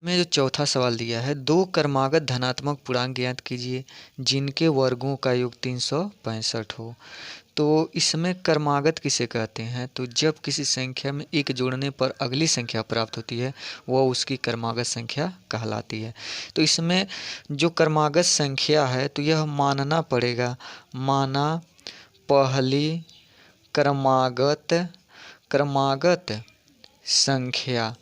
में जो चौथा सवाल दिया है, दो क्रमागत धनात्मक पूर्णांक ज्ञात कीजिए जिनके वर्गों का योग 365 हो। तो इसमें क्रमागत किसे कहते हैं? तो जब किसी संख्या में एक जोड़ने पर अगली संख्या प्राप्त होती है वह उसकी क्रमागत संख्या कहलाती है। तो इसमें जो क्रमागत संख्या है तो यह मानना पड़ेगा, माना पहली क्रमागत क्रमागत संख्या।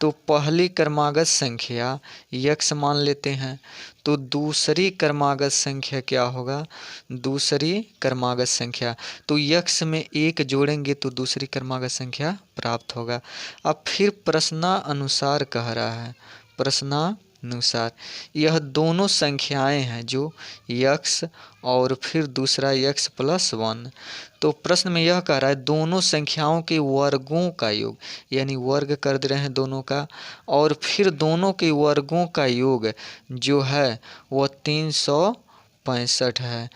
तो पहली क्रमागत संख्या यक्स मान लेते हैं, तो दूसरी क्रमागत संख्या क्या होगा? दूसरी क्रमागत संख्या, तो यक्स में एक जोड़ेंगे तो दूसरी क्रमागत संख्या प्राप्त होगा। अब फिर प्रश्नानुसार कह रहा है, प्रश्नानुसार यह दोनों संख्याएं हैं जो यक्स और फिर दूसरा यक्स प्लस 1। तो प्रश्न में यह कह रहा है दोनों संख्याओं के वर्गों का योग, यानी वर्ग कर दे रहे हैं दोनों का, और फिर दोनों के वर्गों का योग जो है वह 365 है।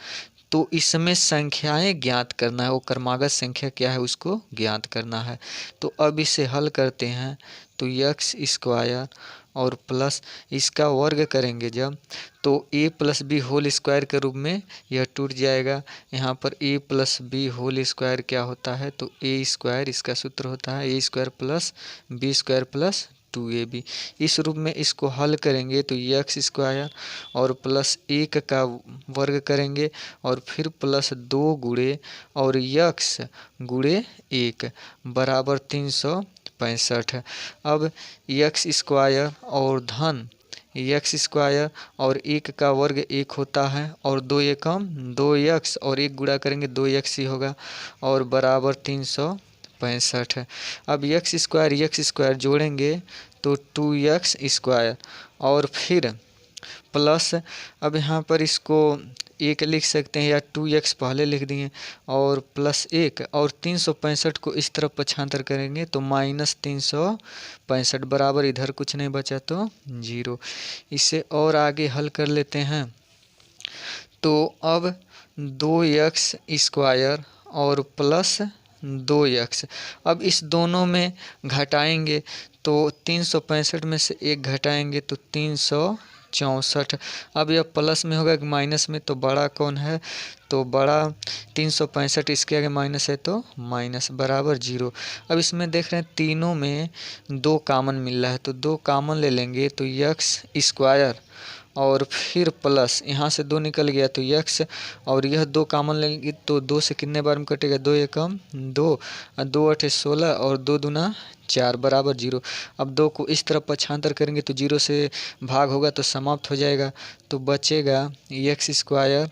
तो इसमें संख्याएं ज्ञात करना है, वो क्रमागत संख्या क्या है उसको ज्ञात करना है। तो अब इसे हल करते हैं तो यक्स स्क्वायर और प्लस इसका वर्ग करेंगे जब, तो a plus B whole square के रूप में यह टूट जाएगा। यहाँ पर a plus B whole square क्या होता है? तो a स्क्वायर इसका सूत्र होता है a square plus B square plus 2ab। इस रूप में इसको हल करेंगे तो यक्स स्क्वायर और प्लस 1 का वर्ग करेंगे और फिर प्लस 2 गुणे और यक्स गुणे 1 बराबर 365। अब यक्स स्क्वायर और धन यक्स स्क्वायर और 1 का वर्ग 1 होता है और 2 एकम 2 यक्स और 1 गुणा करेंगे 2 यक्स ही होगा और बराबर 365। अब यक्स स्क्वायर जोड़ेंगे तो 2x स्क्वायर और फिर प्लस, अब यहाँ पर इसको 1 लिख सकते हैं या 2x पहले लिख दिए और प्लस 1 और 365 को इस तरफ पक्षांतर करेंगे तो माइनस 365 बराबर इधर कुछ नहीं बचा तो 0। इसे और आगे हल कर लेते हैं। तो अब 2x स्क्वायर और प्लस 2x, अब इस दोनों में घटाएंगे तो 365 में से 1 घटाएंगे तो 364। अब यह प्लस में होगा कि माइनस में? तो बड़ा कौन है? तो बड़ा 365, इसके आगे माइनस है तो माइनस बराबर 0। अब इसमें देख रहे हैं तीनों में 2 कामन मिल रहा है तो 2 कामन ले लेंगे तो यक्स स्क्वायर और फिर प्लस यहाँ से 2 निकल गया तो यक्स और यह 2 कामन लेंगे तो 2 से कितने बार में कटेगा? 2 एकम 2 और 2 8 16 और 2 दूना 4 बराबर 0। अब 2 को इस तरफ पक्षांतर करेंगे तो 0 से भाग होगा तो समाप्त हो जाएगा तो बचेगा यक्स स्क्वायर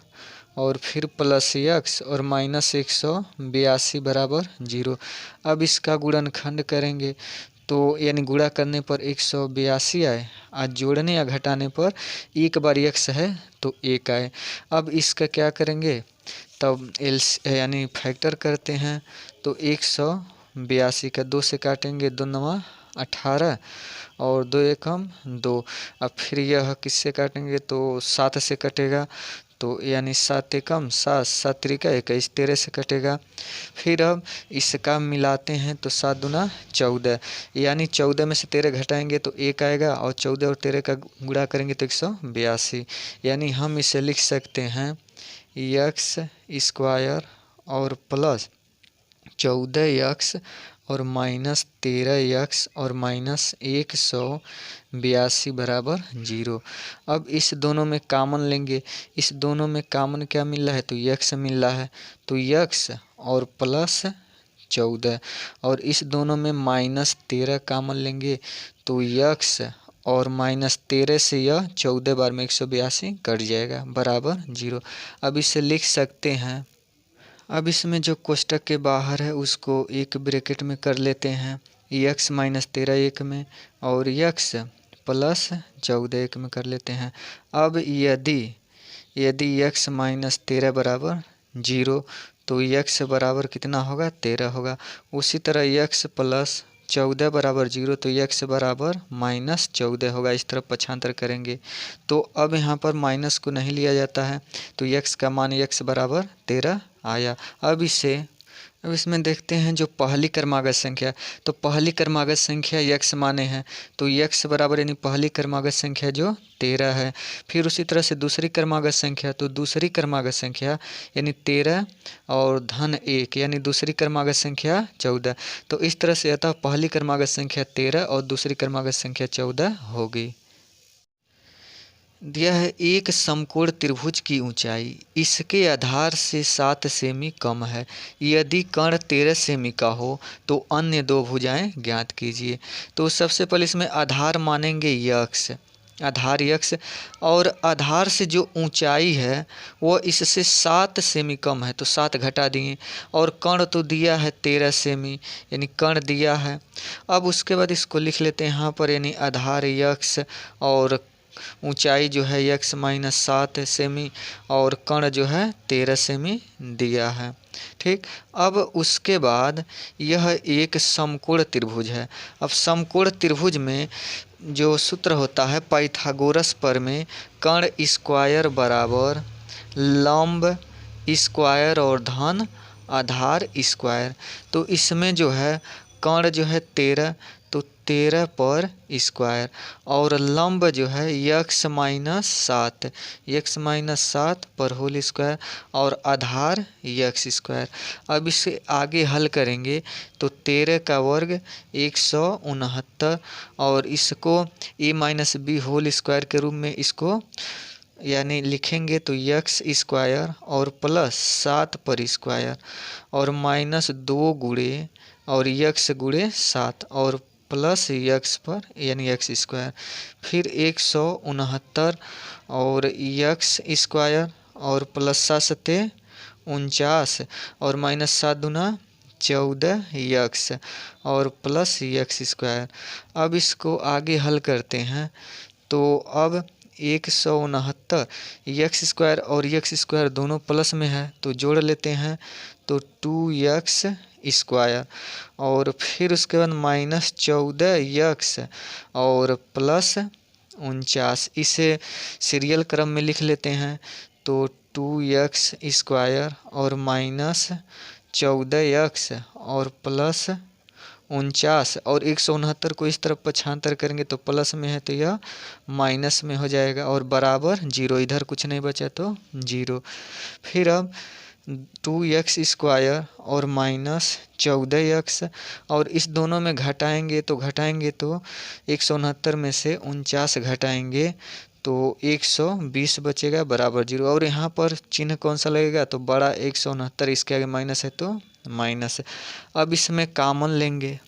और फिर प्लस यक्स और माइनस 182 बराबर 0। अब इसका गुणनखंड करेंगे तो यानी गुणा करने पर 182 आए, आज जोड़ने या घटाने पर एक बार यक्स है तो 1 आए। अब इसका क्या करेंगे? तब यानी फैक्टर करते हैं तो 182 का 2 से काटेंगे 2 9 18 और 2 एकम 2। अब फिर यह किससे काटेंगे? तो 7 से कटेगा तो यानी 7 एकम 7 7 त्रिका 21 13 से कटेगा। फिर अब इसका मिलाते हैं तो 7 दूना 14, यानी 14 में से 13 घटाएंगे तो 1 आएगा और 14 और 13 का गुणा करेंगे तो 182। यानी हम इसे लिख सकते हैं यक्स स्क्वायर और प्लस 14 यक्स और माइनस 13 यक्स और माइनस 182 बराबर 0। अब इस दोनों में कामन लेंगे, इस दोनों में कामन क्या मिल रहा है? तो यक्स मिल रहा है तो यक्स और प्लस 14 और इस दोनों में माइनस 13 कामन लेंगे तो यक्स और माइनस 13 से यह 14 बार में 182 कट जाएगा बराबर 0। अब इसे लिख सकते हैं। अब इसमें जो कोष्टक के बाहर है उसको एक ब्रैकेट में कर लेते हैं, यक्स माइनस 13 एक में और यक्स प्लस 14 एक में कर लेते हैं। अब यदि यक्स माइनस 13 बराबर 0 तो यक्स बराबर कितना होगा? 13 होगा। उसी तरह यक्स प्लस 14 बराबर 0 तो यक्स बराबर माइनस 14 होगा। इस तरफ पक्षांतर करेंगे तो अब यहाँ पर माइनस को नहीं लिया जाता है तो यक्स का मान यक्स बराबर 13 आया। अब इसे अब इसमें देखते हैं जो पहली क्रमागत संख्या, तो पहली क्रमागत संख्या यक्स माने हैं, तो यक्स बराबर यानी पहली क्रमागत संख्या जो 13 है। फिर उसी तरह से दूसरी क्रमागत संख्या, तो दूसरी क्रमागत संख्या यानी 13 और धन 1 यानी दूसरी क्रमागत संख्या 14। तो इस तरह से अतः पहली क्रमागत संख्या 13 और दूसरी क्रमागत संख्या 14 होगी। दिया है एक समकोण त्रिभुज की ऊंचाई इसके आधार से 7 सेमी कम है। यदि कर्ण 13 सेमी का हो तो अन्य दो भुजाएं ज्ञात कीजिए। तो सबसे पहले इसमें आधार मानेंगे यक्स, आधार यक्स, और आधार से जो ऊंचाई है वो इससे 7 सेमी कम है, तो 7 घटा दिए। और कर्ण तो दिया है 13 सेमी यानी कर्ण दिया है। अब उसके बाद इसको लिख लेते हैं यहाँ पर, यानी आधार यक्स और ऊंचाई जो है यक्स माइनस 7 सेमी और कर्ण जो है 13 सेमी दिया है। ठीक, अब उसके बाद यह एक समकोण त्रिभुज है। अब समकोण त्रिभुज में जो सूत्र होता है पाइथागोरस प्रमेय, कर्ण स्क्वायर बराबर लंब स्क्वायर और धन आधार स्क्वायर। तो इसमें जो है कर्ण जो है 13, तो 13 पर स्क्वायर, और लंब जो है यक्स माइनस 7, यक्स माइनस 7 पर होल स्क्वायर, और आधार यक्स स्क्वायर। अब इसे आगे हल करेंगे तो 13 का वर्ग 169, और इसको ए माइनस बी होल स्क्वायर के रूप में इसको यानी लिखेंगे तो यक्स स्क्वायर और प्लस 7 पर स्क्वायर और माइनस 2 गुणे और यक्स गुणे 7 और प्लस यक्स पर यानी यक्स स्क्वायर, फिर 169 और यक्स स्क्वायर और प्लस 7 सत्ते 49 और माइनस 7 दूना 14 यक्स और प्लस यक्स स्क्वायर। अब इसको आगे हल करते हैं तो अब 169 यक्स स्क्वायर और यक्स स्क्वायर दोनों प्लस में है तो जोड़ लेते हैं तो 2 यक्स स्क्वायर, और फिर उसके बाद माइनस 14 यक्स और प्लस 49। इसे सीरियल क्रम में लिख लेते हैं तो 2 यक्स स्क्वायर और माइनस 14 यक्स और प्लस 49, और 169 को इस तरफ पक्षांतर करेंगे तो प्लस में है तो यह माइनस में हो जाएगा, और बराबर 0, इधर कुछ नहीं बचा तो 0। फिर अब 2 यक्स स्क्वायर और माइनस 14 यक्स, और इस दोनों में घटाएंगे तो 169 में से 49 घटाएंगे तो 120 बचेगा बराबर 0, और यहाँ पर चिन्ह कौन सा लगेगा तो बड़ा 169, इसके आगे माइनस है तो माइनस। अब इसमें कामन लेंगे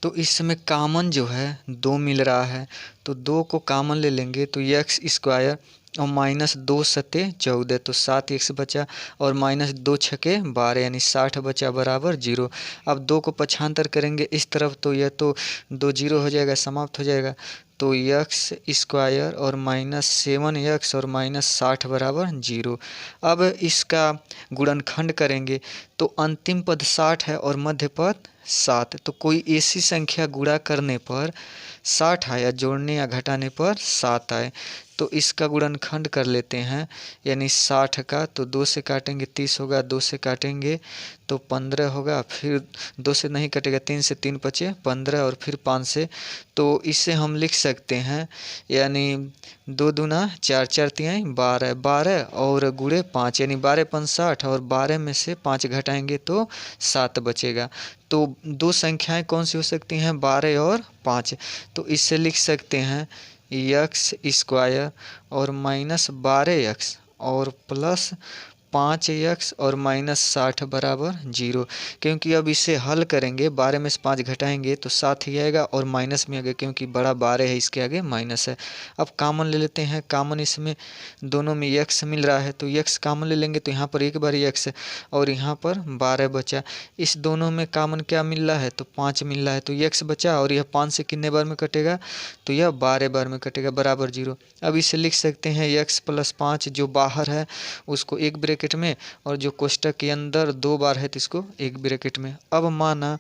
तो इसमें कामन जो है 2 मिल रहा है, तो 2 को कामन ले लेंगे तो यक्स स्क्वायर और माइनस 2 सत्ते 14, तो 7 यक्स बचा और माइनस 2 छके 12 यानी 60 बचा बराबर 0। अब 2 को पक्षांतर करेंगे इस तरफ तो यह तो 2 0 हो जाएगा, समाप्त हो जाएगा, तो यक्स स्क्वायर और माइनस 7 यक्स और माइनस 60 बराबर 0। अब इसका गुणनखंड करेंगे तो अंतिम पद 60 है और मध्य पद 7, तो कोई ऐसी संख्या गुणा करने पर 60 आया, जोड़ने या घटाने पर 7 आए, तो इसका गुणनखंड कर लेते हैं। यानी 60 का तो 2 से काटेंगे 30 होगा, 2 से काटेंगे तो 15 होगा, फिर 2 से नहीं कटेगा, 3 से 3 बचे 15 और फिर 5 से, तो इसे हम लिख सकते हैं यानी 2 दूना 4 4 तिहाई 12 12 और गुणे 5 यानी 12 5 60, और 12 में से 5 घटाएंगे तो 7 बचेगा। तो दो संख्याएं कौन सी हो सकती हैं 12 और 5, तो इससे लिख सकते हैं यक्स स्क्वायर और माइनस 12 यक्स और प्लस 5 यक्स और माइनस 60 बराबर 0, क्योंकि अब इसे हल करेंगे 12 में से 5 घटाएंगे तो 7 ही आएगा और माइनस में आएगा क्योंकि बड़ा 12 है, इसके आगे माइनस है। अब कामन ले लेते हैं, कामन इसमें दोनों में यक्स मिल रहा है तो यक्स कामन ले लेंगे तो यहाँ पर एक बार यक्स और यहाँ पर 12 बचा। इस दोनों में कामन क्या मिल रहा है तो 5 मिल रहा है, तो यक्स बचा और यह 5 से कितने बार में कटेगा तो यह 12 बार में कटेगा बराबर 0। अब इसे लिख सकते हैं यक्स प्लस 5 जो बाहर है उसको एक ब्रैकेट में और जो कोष्टक के अंदर 2 बार है तो इसको एक ब्रैकेट में। अब माना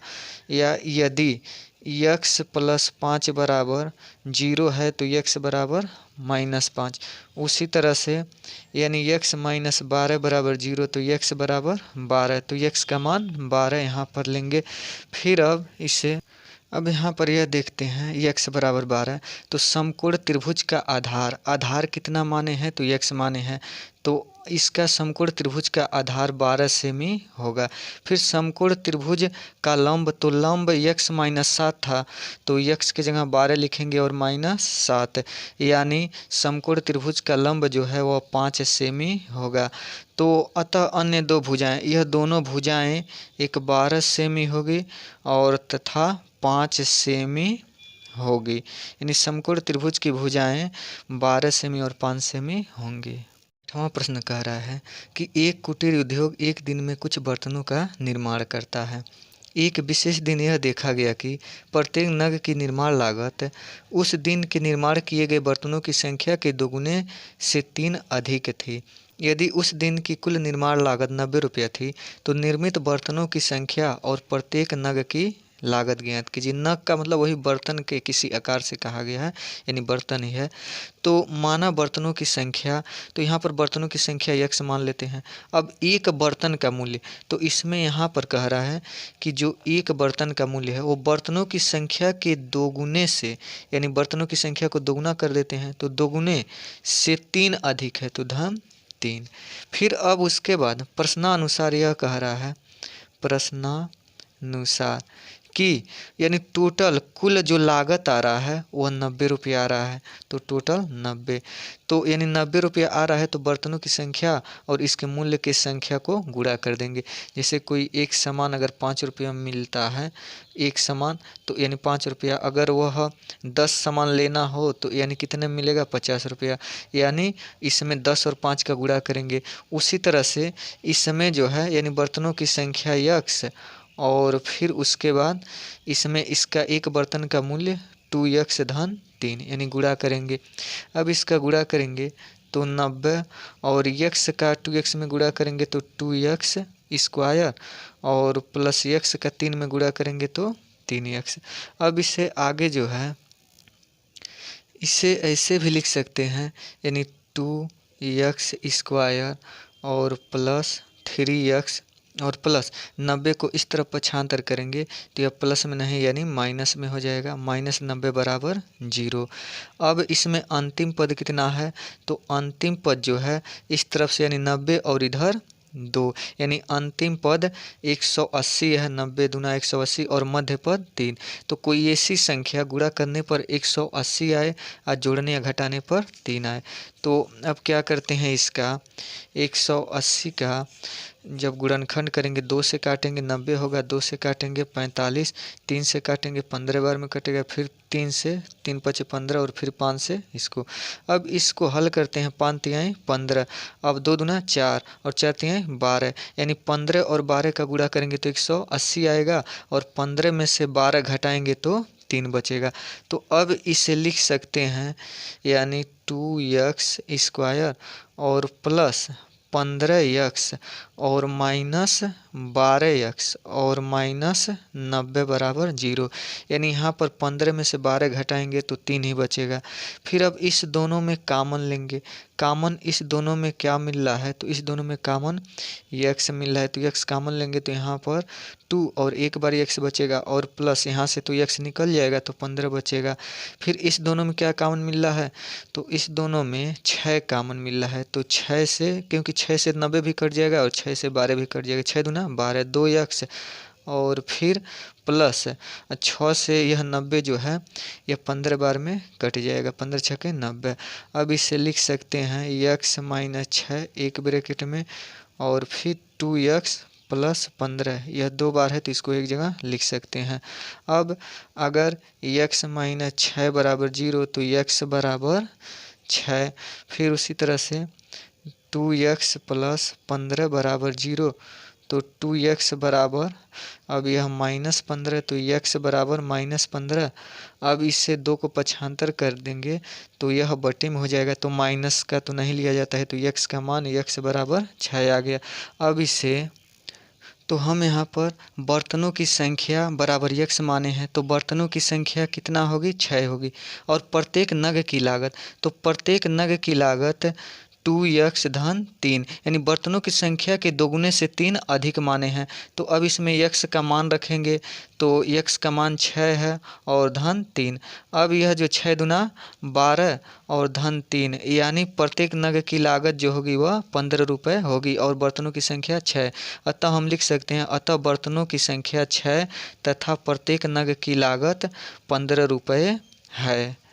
या यदि यक्स प्लस 5 बराबर 0 है तो यक्स बराबर -5। उसी तरह से यानी यक्स माइनस 12 बराबर 0 तो यक्स बराबर 12, तो यक्स का मान 12 यहाँ पर लेंगे। फिर अब यहाँ पर यह देखते हैं यक्स बराबर 12, तो समकोण त्रिभुज का आधार कितना माने हैं तो यक्स माने हैं, तो इसका समकोण त्रिभुज का आधार 12 सेमी होगा। फिर समकोण त्रिभुज का लंब, तो लंब यक्स -7 था तो यक्स की जगह 12 लिखेंगे और -7, यानी समकोण त्रिभुज का लंब जो है वह 5 सेमी होगा। तो अतः अन्य दो भुजाएं, यह दोनों भुजाएं एक 12 सेमी होगी और तथा 5 सेमी होगी, यानी समकोण त्रिभुज की भुजाएं 12 सेमी और 5 सेमी होंगी। 8वां प्रश्न कह रहा है कि एक कुटीर उद्योग एक दिन में कुछ बर्तनों का निर्माण करता है। एक विशेष दिन यह देखा गया कि प्रत्येक नग की निर्माण लागत उस दिन के निर्माण किए गए बर्तनों की संख्या के दोगुने से 3 अधिक थी। यदि उस दिन की कुल निर्माण लागत 90 रुपया थी तो निर्मित बर्तनों की संख्या और प्रत्येक नग की लागत ज्ञात कीजिए। नग का मतलब वही बर्तन के किसी आकार से कहा गया है, यानी बर्तन ही है। तो माना बर्तनों की संख्या, तो यहाँ पर बर्तनों की संख्या यक्स मान लेते हैं। अब एक बर्तन का मूल्य, तो इसमें यहाँ पर कह रहा है कि जो एक बर्तन का मूल्य है वो बर्तनों की संख्या के दोगुने से, यानी बर्तनों की संख्या को दोगुना कर देते हैं तो दोगुने से 3 अधिक है तो धन 3। फिर अब उसके बाद प्रश्नानुसार यह कह रहा है, प्रश्नानुसार कि यानी टोटल कुल जो लागत आ रहा है वह 90 रुपया आ रहा है, तो टोटल 90, तो यानी 90 रुपया आ रहा है तो बर्तनों की संख्या और इसके मूल्य की संख्या को गुणा कर देंगे। जैसे कोई एक सामान अगर 5 रुपया में मिलता है एक सामान, तो यानी 5 रुपया, अगर वह 10 सामान लेना हो तो यानी कितने मिलेगा 50 रुपया, यानी इसमें 10 और 5 का गुणा करेंगे। उसी तरह से इसमें जो है यानी बर्तनों की संख्या यक्स और फिर उसके बाद इसमें इसका एक बर्तन का मूल्य 2x धन 3, यानी गुणा करेंगे। अब इसका गुणा करेंगे तो 90 और यक्स का 2x में गुणा करेंगे तो 2x स्क्वायर और प्लस यक्स का 3 में गुणा करेंगे तो 3x। अब इसे आगे जो है इसे ऐसे भी लिख सकते हैं, यानी 2x स्क्वायर और प्लस 3x और प्लस 90 को इस तरफ पक्षांतर करेंगे तो यह प्लस में नहीं यानी माइनस में हो जाएगा, -90 बराबर 0। अब इसमें अंतिम पद कितना है, तो अंतिम पद जो है इस तरफ से यानी 90 और इधर 2, यानी अंतिम पद 180 है, 90 दूना 180 और मध्य पद 3। तो कोई ऐसी संख्या गुणा करने पर 180 आए और जोड़ने या घटाने पर 3 आए। तो अब क्या करते हैं, इसका 180 का जब गुणनखंड करेंगे 2 से काटेंगे 90 होगा, 2 से काटेंगे 45, 3 से काटेंगे 15 बार में कटेगा, फिर 3 से 3 पचे 15 और फिर 5 से इसको। अब इसको हल करते हैं, 5 तिहाई 15, अब 2 दूना 4 और 4 तिहाई 12, यानी 15 और 12 का गुणा करेंगे तो 180 आएगा और 15 में से 12 घटाएंगे तो 3 बचेगा। तो अब इसे लिख सकते हैं यानी 2x स्क्वायर और प्लस 15x और माइनस 12x और माइनस 90 बराबर 0, यानी यहाँ पर 15 में से 12 घटाएंगे तो 3 ही बचेगा। फिर अब इस दोनों में कामन लेंगे, कामन इस दोनों में क्या मिल रहा है, तो इस दोनों में कामन x मिल रहा है तो x कामन लेंगे तो यहाँ पर 2 और एक बार x बचेगा और प्लस यहाँ से तो x निकल जाएगा तो 15 बचेगा। फिर इस दोनों में क्या कामन मिल रहा है, तो इस दोनों में 6 कामन मिल रहा है, तो 6 से, क्योंकि 6 से 90 भी कट जाएगा और 6 से 12 भी कट जाएगा, 6 दूना 12, 2x और फिर प्लस 6 से यह 90 जो है यह 15 बार में कट जाएगा, 15 छके 90। अब इसे लिख सकते हैं x माइनस 6 एक ब्रैकेट में और फिर 2x प्लस 15, यह 2 बार है तो इसको एक जगह लिख सकते हैं। अब अगर x माइनस 6 बराबर 0 तो x बराबर 6, फिर उसी तरह से 2x प्लस 15 बराबर 0 तो 2x बराबर, अब यह -15 तो x बराबर -15। अब इससे 2 को पक्षांतर कर देंगे तो यह बटे में हो जाएगा, तो माइनस का तो नहीं लिया जाता है तो x का मान x बराबर 6 आ गया। अब इसे तो हम यहाँ पर बर्तनों की संख्या बराबर यक्स माने हैं, तो बर्तनों की संख्या कितना होगी, 6 होगी। और प्रत्येक नग की लागत, तो प्रत्येक नग की लागत 2x धन 3, यानी बर्तनों की संख्या के दोगुने से 3 अधिक माने हैं। तो अब इसमें x का मान रखेंगे, तो x का मान 6 है और धन 3। अब यह जो 6 दुना 12 और धन 3, यानी प्रत्येक नग की लागत जो होगी वह 15 रुपये होगी और बर्तनों की संख्या 6। अतः हम लिख सकते हैं, अतः बर्तनों की संख्या 6 तथा प्रत्येक नग की लागत 15 रुपये है।